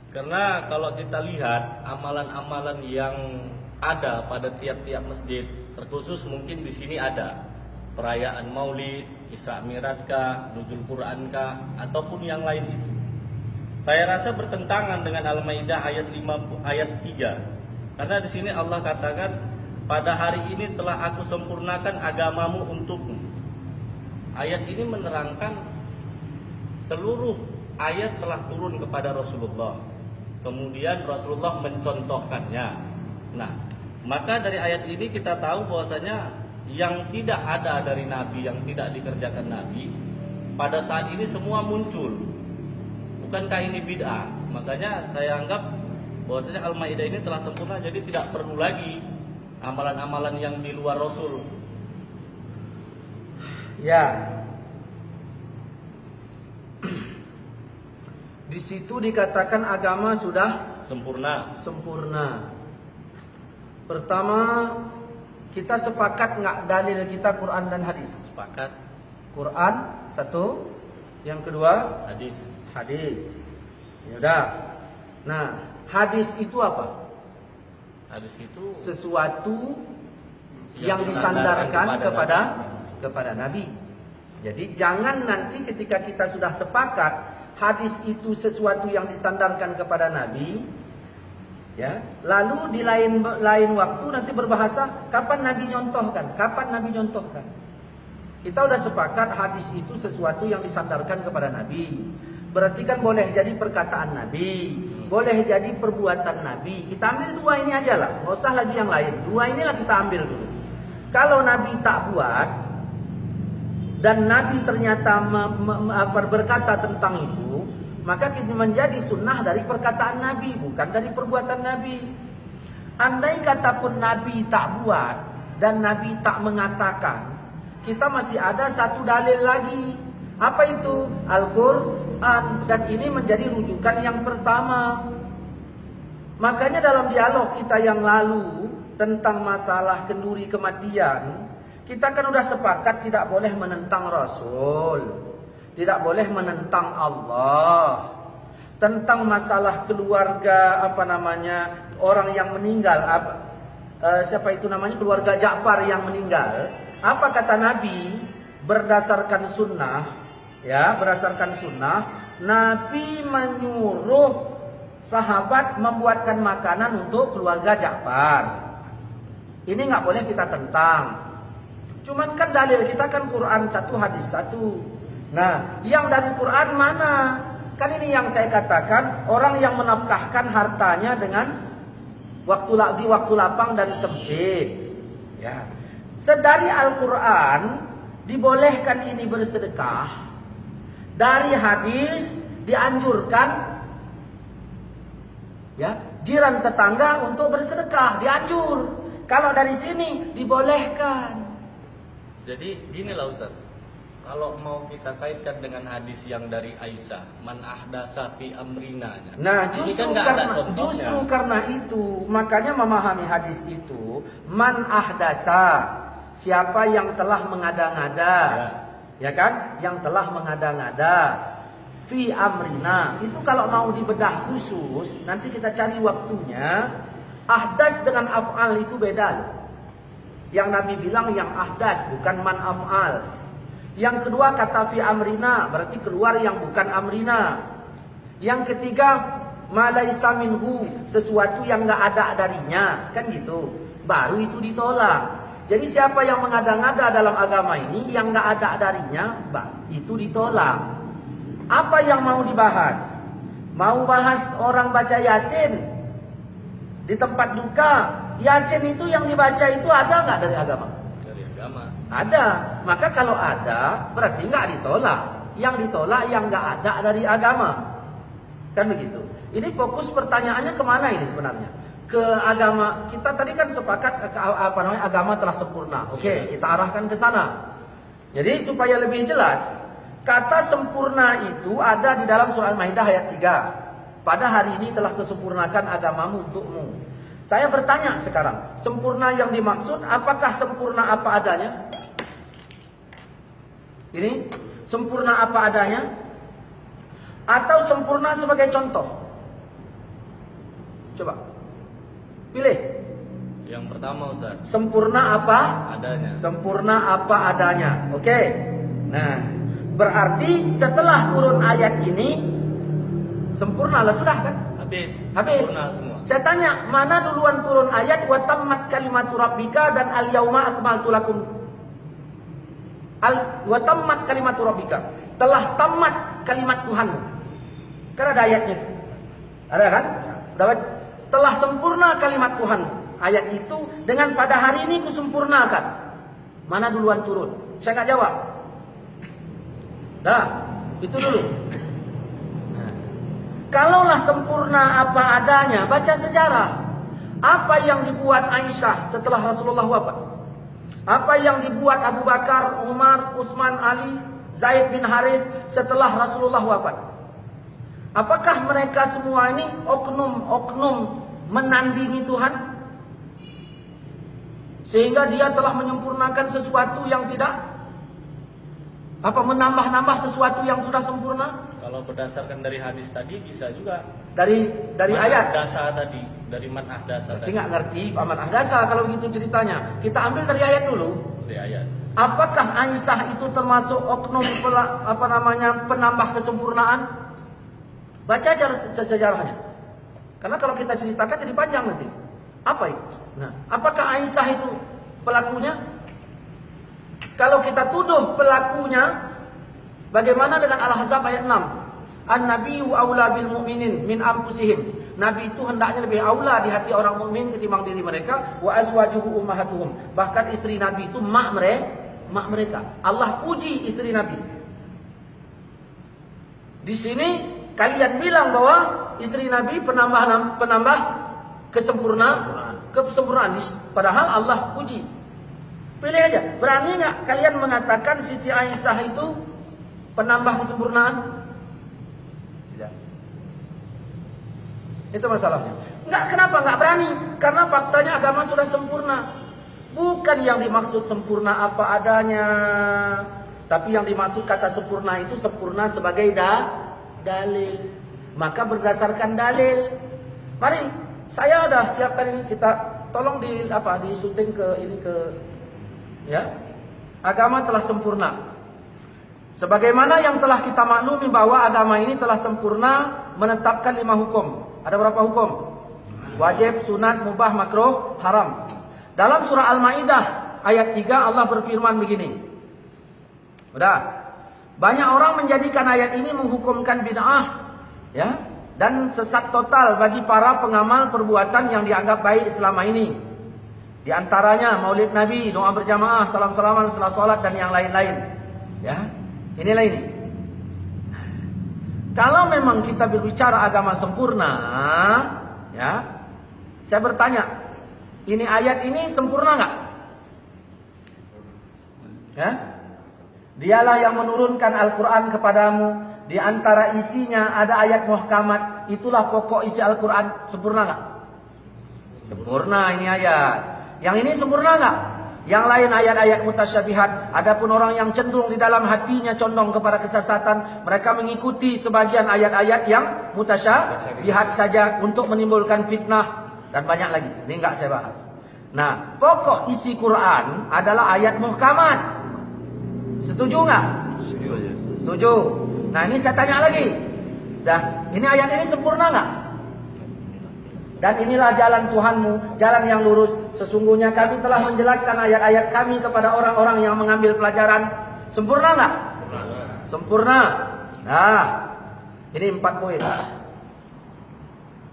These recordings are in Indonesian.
Karena kalau kita lihat amalan-amalan yang ada pada tiap-tiap masjid, terkhusus mungkin di sini ada perayaan Maulid, Isra Mi'raj kah, Nuzul Quran kah, ataupun yang lain itu. Saya rasa bertentangan dengan Al-Maidah ayat 3. Karena di sini Allah katakan, pada hari ini telah aku sempurnakan agamamu untukmu. Ayat ini menerangkan seluruh ayat telah turun kepada Rasulullah. Kemudian Rasulullah mencontohkannya. Nah, maka dari ayat ini kita tahu bahwasanya yang tidak ada dari Nabi, yang tidak dikerjakan Nabi, pada saat ini semua muncul. Bukankah ini bid'ah? Makanya saya anggap bahwasanya Al-Maidah ini telah sempurna, jadi tidak perlu lagi amalan-amalan yang di luar Rasul. Ya. Di situ dikatakan agama sudah sempurna. Pertama, kita sepakat nggak dalil kita Quran dan hadis? Sepakat. Quran satu, yang kedua hadis. Ya udah. Nah, hadis itu apa? Hadis itu sesuatu yang disandarkan kepada Nabi. Jadi jangan nanti ketika kita sudah sepakat hadis itu sesuatu yang disandarkan kepada Nabi, ya, lalu di lain waktu nanti berbahasa kapan Nabi nyontohkan. Kita udah sepakat hadis itu sesuatu yang disandarkan kepada Nabi. Berarti kan boleh jadi perkataan Nabi, boleh jadi perbuatan Nabi. Kita ambil dua ini aja lah, nggak usah lagi yang lain. Dua inilah kita ambil dulu. Kalau Nabi tak buat dan Nabi ternyata berkata tentang itu, maka kita menjadi sunnah dari perkataan Nabi, bukan dari perbuatan Nabi. Andai kata pun Nabi tak buat dan Nabi tak mengatakan, kita masih ada satu dalil lagi. Apa itu? Al-Quran. Dan ini menjadi rujukan yang pertama. Makanya dalam dialog kita yang lalu tentang masalah kenduri kematian, kita kan udah sepakat tidak boleh menentang Rasul, tidak boleh menentang Allah. Tentang masalah keluarga orang yang meninggal, siapa itu namanya, keluarga Ja'far yang meninggal. Apa kata Nabi? Berdasarkan sunnah, Nabi menyuruh sahabat membuatkan makanan untuk keluarga Ja'far. Ini nggak boleh kita tentang. Cuman kan dalil kita kan Quran satu, hadis satu. Nah, yang dari Quran mana? Kan ini yang saya katakan, orang yang menafkahkan hartanya dengan di waktu lapang dan sempit. Ya. Sedari Al-Quran dibolehkan ini bersedekah. Dari hadis dianjurkan, ya, jiran tetangga untuk bersedekah, dianjur. Kalau dari sini dibolehkan. Jadi ginilah Ustaz, kalau mau kita kaitkan dengan hadis yang dari Aisyah, man ahdasa fi amrina. Nah, justru karena itu, makanya memahami hadis itu, man ahdasa, siapa yang telah mengada-ngada, ya kan? Yang telah mengada-ngada fi amrina. Itu kalau mau dibedah khusus, nanti kita cari waktunya. Ahdas dengan af'al itu beda loh. Yang Nabi bilang yang ahdas, bukan man af'al. Yang kedua kata fi amrina, berarti keluar yang bukan amrina. Yang ketiga ma laisa minhu, sesuatu yang enggak ada darinya, kan gitu. Baru itu ditolak. Jadi siapa yang mengada-ngada dalam agama ini yang enggak ada darinya, itu ditolak. Apa yang mau dibahas? Mau bahas orang baca Yasin di tempat duka. Yasin itu yang dibaca itu ada nggak dari agama? Dari agama. Ada. Maka kalau ada, berarti nggak ditolak. Yang ditolak yang nggak ada dari agama. Kan begitu. Ini fokus pertanyaannya kemana ini sebenarnya? Ke agama. Kita tadi kan sepakat agama telah sempurna. Oke, kita arahkan ke sana. Jadi supaya lebih jelas, kata sempurna itu ada di dalam surah Al-Maidah ayat 3. Pada hari ini telah kesempurnakan agamamu untukmu. Saya bertanya sekarang, sempurna yang dimaksud apakah sempurna apa adanya? Ini sempurna apa adanya? Atau sempurna sebagai contoh? Coba. Pilih. Yang pertama Ustaz, Sempurna apa? adanya. Sempurna apa adanya. Oke. Nah, berarti setelah turun ayat ini sempurna lah sudah kan? Habis. Habis. Sempurna semua. Saya tanya, mana duluan turun ayat wa tammat kalimatu rabbika dan al yauma akmaltu lakum. Wa tammat kalimatu rabbika. Telah tamat kalimat Tuhanmu. Kan ada ayatnya. Ada kan? Dapat. Telah sempurna kalimat Tuhan. Ayat itu dengan pada hari ini kusempurnakan. Mana duluan turun? Saya nggak jawab. Dah, itu dulu. Nah, kalaulah sempurna apa adanya, baca sejarah. Apa yang dibuat Aisyah setelah Rasulullah wafat? Apa yang dibuat Abu Bakar, Umar, Utsman, Ali, Zaid bin Haris setelah Rasulullah wafat? Apakah mereka semua ini oknum-oknum menandingi Tuhan? Sehingga dia telah menyempurnakan sesuatu yang tidak, menambah-nambah sesuatu yang sudah sempurna? Kalau berdasarkan dari hadis tadi bisa juga. Dari ayat. Dasa tadi, dari man'ah dasa Berarti tadi. nggak ngerti paman ahdasa kalau begitu ceritanya. Kita ambil dari ayat dulu. Dari ayat. Apakah Aisyah itu termasuk oknum penambah kesempurnaan? Baca aja sejarahnya. Karena kalau kita ceritakan jadi panjang nanti. Apa itu? Nah, apakah Aisyah itu pelakunya? Kalau kita tuduh pelakunya, bagaimana dengan Al-Ahzab ayat 6? An-nabiyyu aula bil mu'minin min anfusihim. Nabi itu hendaknya lebih aula di hati orang mukmin ketimbang diri mereka. Wa azwajuhu ummahatuhum. Bahkan istri Nabi itu mak mereka. Allah puji istri Nabi. Di sini kalian bilang bahwa istri Nabi penambah kesempurnaan. Padahal Allah puji. Pilih aja. Berani nggak kalian mengatakan Siti Aisyah itu penambah kesempurnaan? Tidak. Itu masalahnya. Kenapa nggak berani? Karena faktanya agama sudah sempurna. Bukan yang dimaksud sempurna apa adanya, tapi yang dimaksud kata sempurna itu sempurna sebagai dalil. Maka berdasarkan dalil, mari saya udah siapkan ini, kita tolong di syuting ya. Agama telah sempurna. Sebagaimana yang telah kita maklumi bahwa agama ini telah sempurna menetapkan 5 hukum. Ada berapa hukum? Wajib, sunat, mubah, makruh, haram. Dalam surah Al-Maidah ayat 3 Allah berfirman begini. Udah. Banyak orang menjadikan ayat ini menghukumkan bid'ah, ya, dan sesat total bagi para pengamal perbuatan yang dianggap baik selama ini. Di antaranya maulid Nabi, doa berjamaah, salam-salaman setelah sholat dan yang lain-lain. Ya, inilah ini. Kalau memang kita berbicara agama sempurna, ya, saya bertanya, ini ayat ini sempurna nggak? Ya? Dialah yang menurunkan Al-Quran kepadamu. Di antara isinya ada ayat muhkamat. Itulah pokok isi Al-Quran. Sempurna nggak? Sempurna ini ayat. Yang ini sempurna nggak? Yang lain ayat-ayat mutasyabihat. Adapun orang yang cenderung di dalam hatinya condong kepada kesesatan, mereka mengikuti sebagian ayat-ayat yang mutasyabihat saja untuk menimbulkan fitnah dan banyak lagi. Ini nggak saya bahas. Nah, pokok isi Quran adalah ayat muhkamat. Setuju nggak? Setuju. Nah, ini saya tanya lagi. Dah, ini ayat ini sempurna nggak? Dan inilah jalan Tuhanmu, jalan yang lurus. Sesungguhnya kami telah menjelaskan ayat-ayat kami kepada orang-orang yang mengambil pelajaran. Sempurna nggak? Sempurna. Nah, ini 4 poin.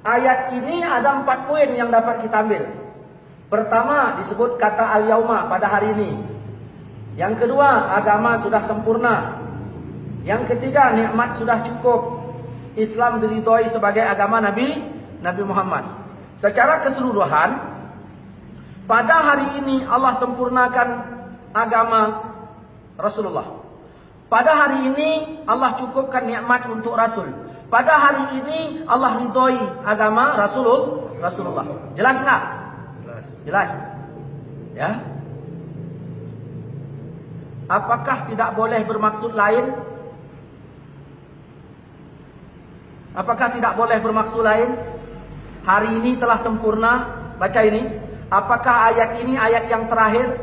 Ayat ini ada 4 poin yang dapat kita ambil. Pertama, disebut kata al-yauma pada hari ini. Yang kedua, agama sudah sempurna. Yang ketiga, nikmat sudah cukup. Islam diridhoi sebagai agama Nabi Muhammad. Secara keseluruhan, pada hari ini Allah sempurnakan agama Rasulullah. Pada hari ini Allah cukupkan nikmat untuk Rasul. Pada hari ini Allah ridhoi agama Rasulullah. Jelas nggak? Jelas. Ya. Apakah tidak boleh bermaksud lain? Apakah tidak boleh bermaksud lain? hari ini telah sempurna. Baca ini. Apakah ayat ini ayat yang terakhir?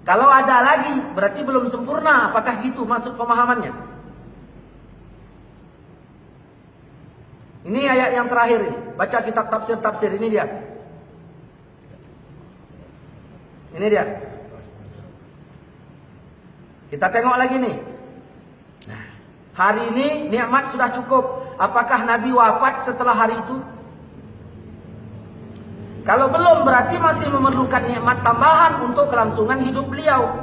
Kalau ada lagi, berarti belum sempurna. Apakah gitu maksud pemahamannya? Ini ayat yang terakhir ini. Baca kitab tafsir-tafsir, ini dia. Ini dia. Kita tengok lagi nih. Nah, hari ini nikmat sudah cukup. Apakah Nabi wafat setelah hari itu? Kalau belum, berarti masih memerlukan nikmat tambahan untuk kelangsungan hidup beliau.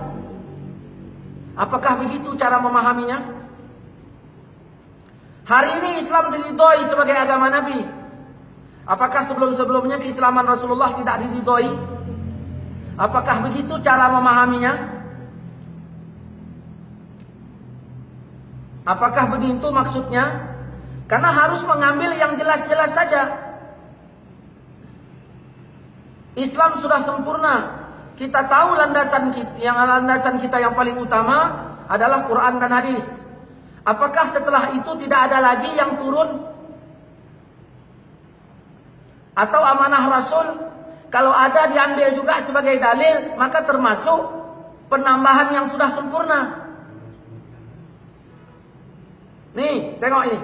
Apakah begitu cara memahaminya? Hari ini Islam diridhoi sebagai agama Nabi. Apakah sebelum-sebelumnya keislaman Rasulullah tidak diridhoi? Apakah begitu cara memahaminya? Apakah begitu maksudnya? Karena harus mengambil yang jelas-jelas saja. Islam sudah sempurna. Kita tahu landasan kita yang paling utama adalah Quran dan hadis. Apakah setelah itu tidak ada lagi yang turun? Atau amanah Rasul? Kalau ada diambil juga sebagai dalil, maka termasuk penambahan yang sudah sempurna. Nih, tengok ini.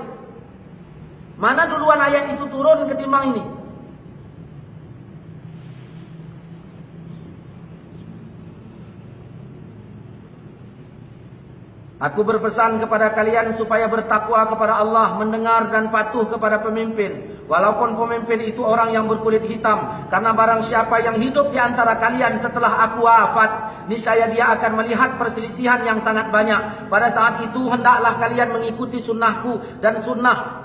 Mana duluan ayat itu turun ketimbang ini? Aku berpesan kepada kalian supaya bertakwa kepada Allah, mendengar dan patuh kepada pemimpin, walaupun pemimpin itu orang yang berkulit hitam. Karena barang siapa yang hidup di antara kalian setelah aku wafat, niscaya dia akan melihat perselisihan yang sangat banyak. Pada saat itu hendaklah kalian mengikuti sunnahku dan sunnah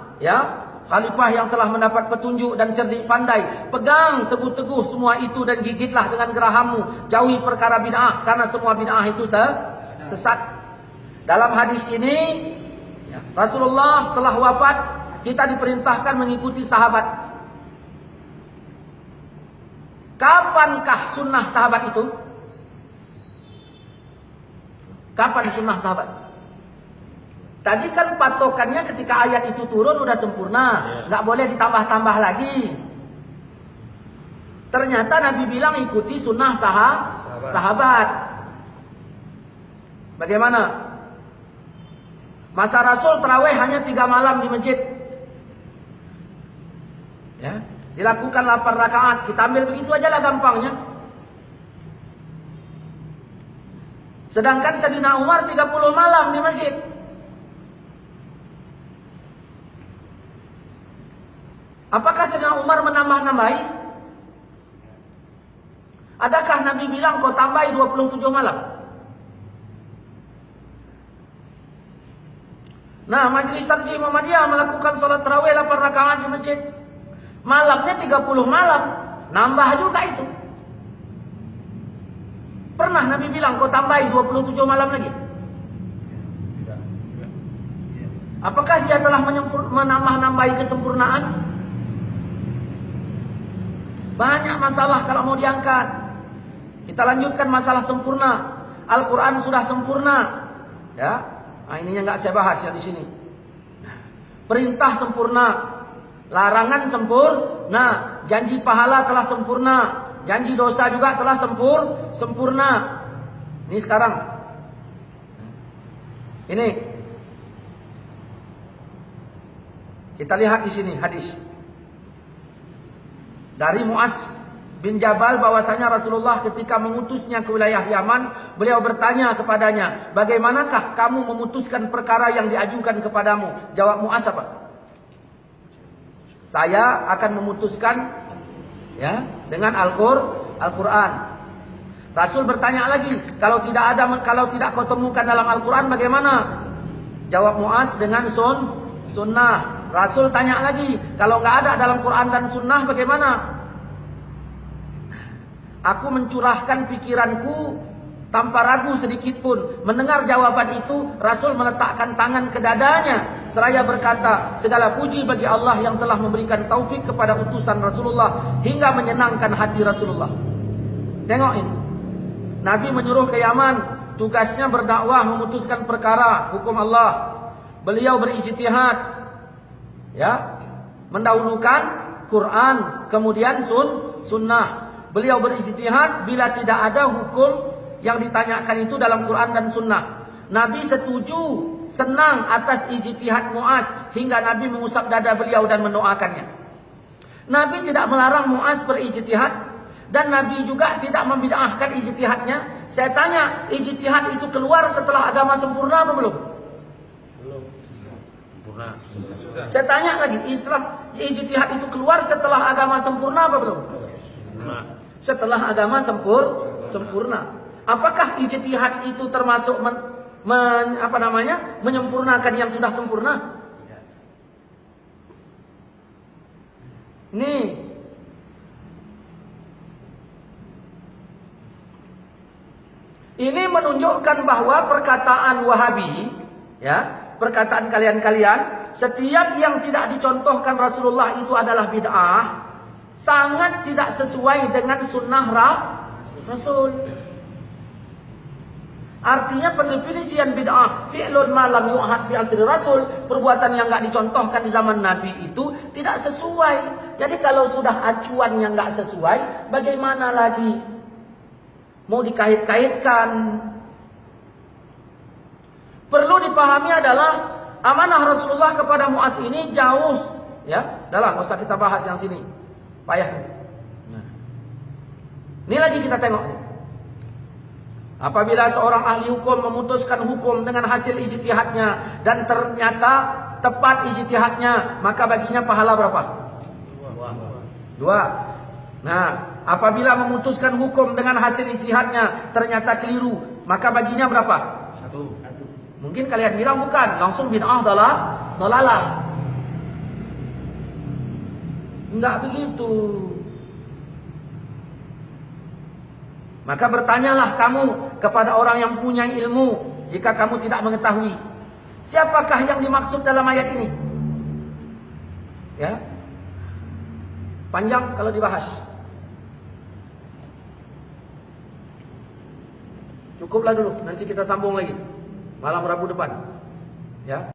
khalifah yang telah mendapat petunjuk dan cerdik pandai. Pegang teguh-teguh semua itu dan gigitlah dengan gerahammu. Jauhi perkara bid'ah, karena semua bid'ah itu sesat. Dalam hadis ini, Rasulullah telah wafat, kita diperintahkan mengikuti sahabat. Kapankah sunnah sahabat itu? Kapan sunnah sahabat? Tadi kan patokannya ketika ayat itu turun udah sempurna, nggak boleh ditambah-tambah lagi. Ternyata Nabi bilang ikuti sunnah sahabat. Bagaimana? Masa Rasul tarawih hanya 3 malam di masjid. Dilakukan 8 rakaat. Kita ambil begitu aja lah gampangnya. Sedangkan Sayyidina Umar 30 malam di masjid. Apakah Sayyidina Umar menambah-nambahi? Adakah Nabi bilang kau tambahi 27 malam? Nah, Majelis Tarjih Muhammadiyah melakukan salat tarawih 8 rakaat di masjid. Malamnya 30 malam. Nambah juga itu. Pernah Nabi bilang kau tambahi 27 malam lagi? Apakah dia telah menambah-nambahi kesempurnaan? Banyak masalah kalau mau diangkat. Kita lanjutkan masalah sempurna. Al-Quran sudah sempurna. Nah, ininya nggak saya bahas ya di sini. Perintah sempurna, larangan sempurna, janji pahala telah sempurna, janji dosa juga telah sempurna. Ini sekarang. Ini kita lihat di sini hadis dari Mu'az bin Jabal bahwasanya Rasulullah ketika mengutusnya ke wilayah Yaman, beliau bertanya kepadanya, bagaimanakah kamu memutuskan perkara yang diajukan kepadamu? Jawab Mu'az apa? Saya akan memutuskan dengan Al-Quran. Rasul bertanya lagi, kalau tidak kau temukan dalam Al-Quran bagaimana? Jawab Mu'az dengan sunnah. Rasul tanya lagi, kalau nggak ada dalam Quran dan sunnah bagaimana? Aku mencurahkan pikiranku tanpa ragu sedikit pun. Mendengar jawaban itu, Rasul meletakkan tangan ke dadanya seraya berkata, segala puji bagi Allah yang telah memberikan taufik kepada utusan Rasulullah hingga menyenangkan hati Rasulullah. Tengok ini. Nabi menyuruh ke Yaman, tugasnya berdakwah, memutuskan perkara hukum Allah. Beliau berijtihad, Mendahulukan Quran, kemudian sunnah. Beliau berijtihad bila tidak ada hukum yang ditanyakan itu dalam Quran dan sunnah. Nabi setuju, senang atas ijtihad Muaz hingga Nabi mengusap dada beliau dan mendoakannya. Nabi tidak melarang Muaz berijtihad dan Nabi juga tidak membid'ahkan ijtihadnya. Saya tanya, ijtihad itu keluar setelah agama sempurna apa belum? Belum. Sempurna. Saya tanya lagi, Islam ijtihad itu keluar setelah agama sempurna apa belum? Sempurna. Setelah agama sempurna. Apakah ijtihad itu termasuk menyempurnakan yang sudah sempurna? Nih. Ini menunjukkan bahwa perkataan Wahabi, ya, perkataan kalian-kalian, setiap yang tidak dicontohkan Rasulullah itu adalah bid'ah, sangat tidak sesuai dengan sunnah Rasul. Artinya pendefinisian bid'ah fi'lun ma lam yu'had fi asri Rasul, perbuatan yang enggak dicontohkan di zaman Nabi itu tidak sesuai. Jadi kalau sudah acuan yang enggak sesuai, bagaimana lagi mau dikait-kaitkan? Perlu dipahami adalah amanah Rasulullah kepada Muaz ini jauh, ya. Dahlah, enggak usah kita bahas yang sini. Payah. Ini lagi kita tengok. Apabila seorang ahli hukum memutuskan hukum dengan hasil ijtihadnya dan ternyata tepat ijtihadnya, maka baginya pahala berapa? 2. Nah, apabila memutuskan hukum dengan hasil ijtihadnya ternyata keliru, maka baginya berapa? 1. Mungkin kalian bilang bukan, langsung bid'ah dalalah. Enggak begitu. Maka bertanyalah kamu kepada orang yang punya ilmu jika kamu tidak mengetahui. Siapakah yang dimaksud dalam ayat ini? Ya. Panjang kalau dibahas. Cukuplah dulu, nanti kita sambung lagi malam Rabu depan. Ya.